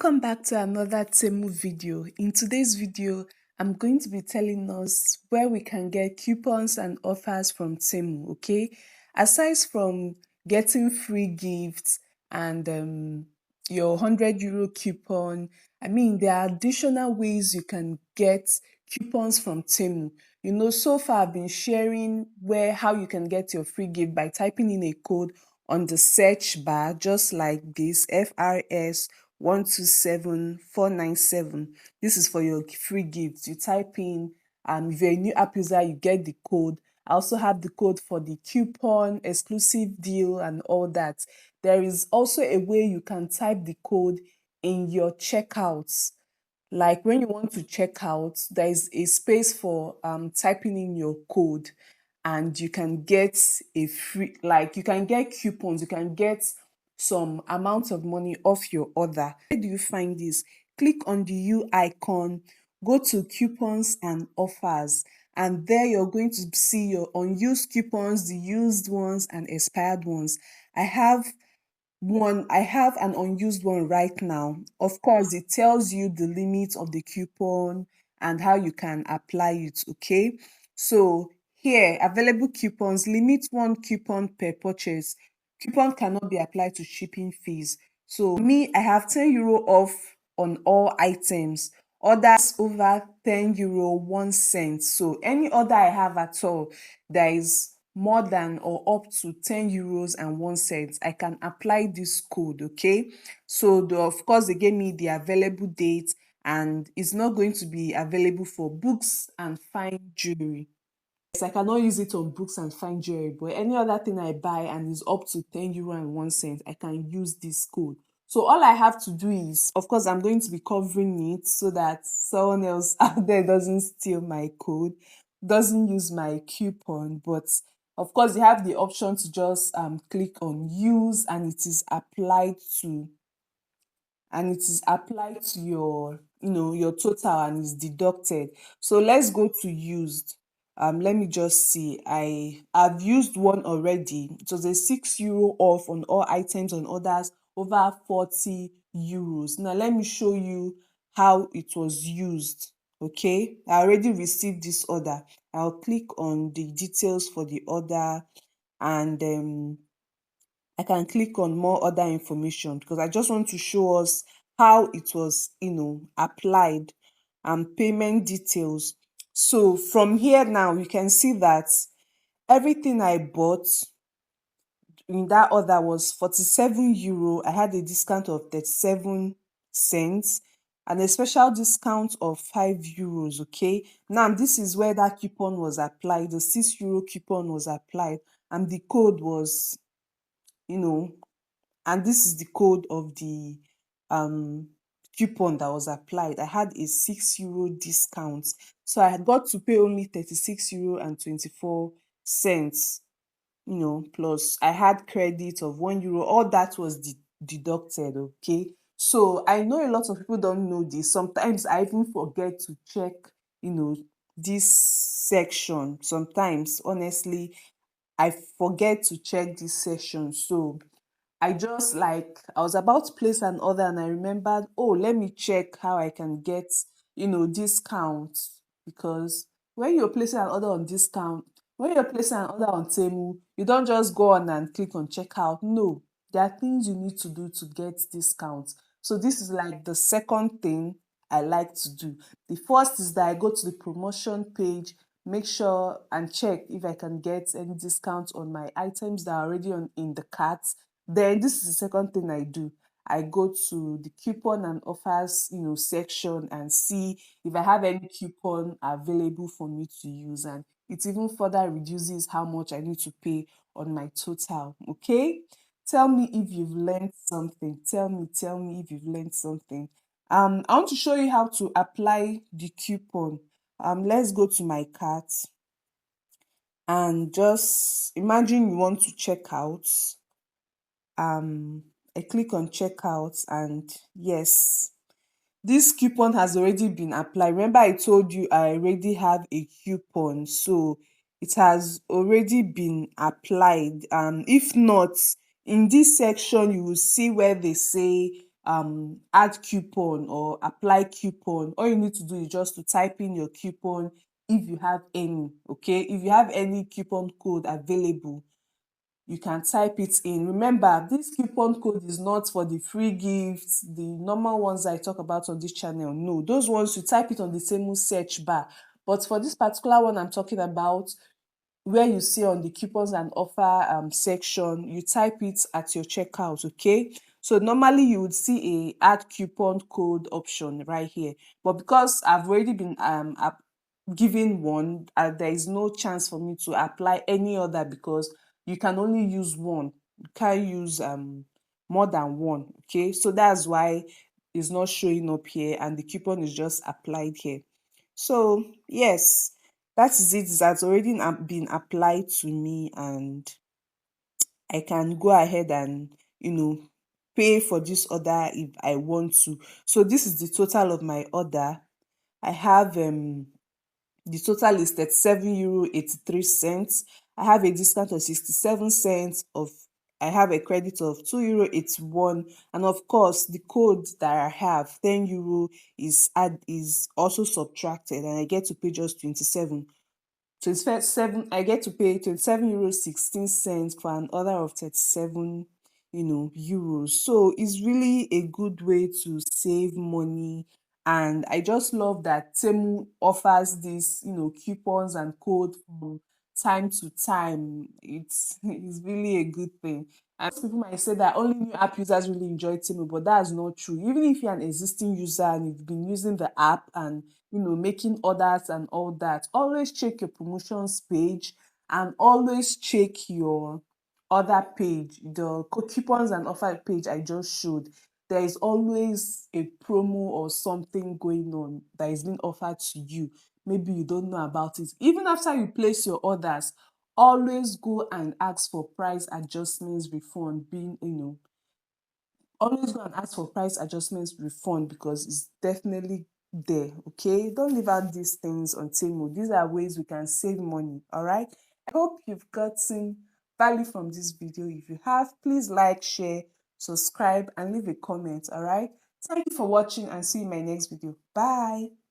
Welcome back to another Temu video. In today's video, I'm going to be telling us where we can get coupons and offers from Temu, okay? Aside from getting free gifts and your €100 coupon, there are additional ways you can get coupons from Temu. So far I've been sharing how you can get your free gift by typing in a code on the search bar, just like this, FRS 127497. This is for your free gifts. You type in, if you're a new app user, you get the code. I also have the code for the coupon, exclusive deal, and all that. There is also a way you can type the code in your checkouts. Like when you want to check out, there is a space for typing in your code, and you can get a free, like you can get coupons, you can get some amount of money off your order. Where do you find this? Click on the U icon, go to coupons and offers, and there you're going to see your unused coupons, the used ones and expired ones. I have an unused one right now. Of course, it tells you the limit of the coupon and how you can apply it, okay? So here, available coupons, limit 1 coupon per purchase. Coupon cannot be applied to shipping fees. So me, I have €10 off on all items. Orders over €10, 1 cent. So any order I have at all, there is more than or up to €10 and 1 cent, I can apply this code, okay? So of course they gave me the available date, and it's not going to be available for books and fine jewelry. Yes, I cannot use it on books and fine jewelry, but any other thing I buy and is up to €10 and 1 cent, I can use this code. So all I have to do is, of course, I'm going to be covering it so that someone else out there doesn't steal my code, doesn't use my coupon. But of course, you have the option to just click on use, and it is applied to your your total and is deducted. So let's go to used. Let me just see. I've used one already. It was a €6 off on all items on orders over €40. Now let me show you how it was used. Okay, I already received this order. I'll click on the details for the order, and I can click on more other information because I just want to show us how it was, applied, and payment details. So from here now, you can see that everything I bought in that order was €47. I had a discount of 37 cents and a special discount of €5. Okay, now this is where that coupon was applied. The €6 coupon was applied, and the code was, and this is the code of the coupon that was applied. I had a €6 discount, so I had got to pay only €36 and 24 cents. Plus I had credit of €1. All that was deducted. Okay, so I know a lot of people don't know this. Sometimes I even forget to check this section. Sometimes, honestly, I forget to check this section. So I was about to place an order, and I remembered, oh, let me check how I can get, discount. Because when you're placing an order on discount, when you're placing an order on Temu, you don't just go on and click on checkout. No, there are things you need to do to get discounts. So this is like the second thing I like to do. The first is that I go to the promotion page, make sure and check if I can get any discount on my items that are already in the cart. Then this is the second thing I do. I go to the coupon and offers, section, and see if I have any coupon available for me to use, and it even further reduces how much I need to pay on my total. Okay, tell me if you've learned something. Tell me if you've learned something. I want to show you how to apply the coupon. Let's go to my cart, and just imagine you want to check out. I click on checkout, and yes, this coupon has already been applied. Remember I told you I already have a coupon, so it has already been applied. If not, in this section you will see where they say add coupon or apply coupon, all you need to do is just to type in your coupon if you have any. Okay, if you have any coupon code available, you can type it in. Remember, this coupon code is not for the free gifts, the normal ones I talk about on this channel. No, those ones you type it on the Temu search bar. But for this particular one I'm talking about, where you see on the coupons and offer section, you type it at your checkout. Okay, so normally you would see a add coupon code option right here, but because I've already been given one, there is no chance for me to apply any other, because you can only use one, you can't use more than one. Okay, so that's why it's not showing up here and the coupon is just applied here. So yes, that is it. It has already been applied to me, and I can go ahead and, pay for this order if I want to. So this is the total of my order. I have the total is 37 euro 83 cents. I have a discount of 67 cents. I have a credit of 2 euro 81, and of course the code that I have, 10 euro, is also subtracted, and I get to pay just 27. I get to pay 27 euro 16 cents for an order of 37 euros. So it's really a good way to save money, and I just love that Temu offers these coupons and code from time to time. It's really a good thing. And some people might say that only new app users really enjoy Temu, but that's not true. Even if you're an existing user and you've been using the app and making orders and all that, always check your promotions page, and always check your other page, the coupons and offer page I just showed. There is always a promo or something going on that is being offered to you. Maybe you don't know about it. Even after you place your orders, always go and ask for price adjustments refund, being always go and ask for price adjustments refund, because it's definitely there. Okay, don't leave out these things on Temu. These are ways we can save money. All right, I hope you've gotten value from this video. If you have, please like, share, subscribe, and leave a comment. All right, thank you for watching, and see you in my next video. Bye.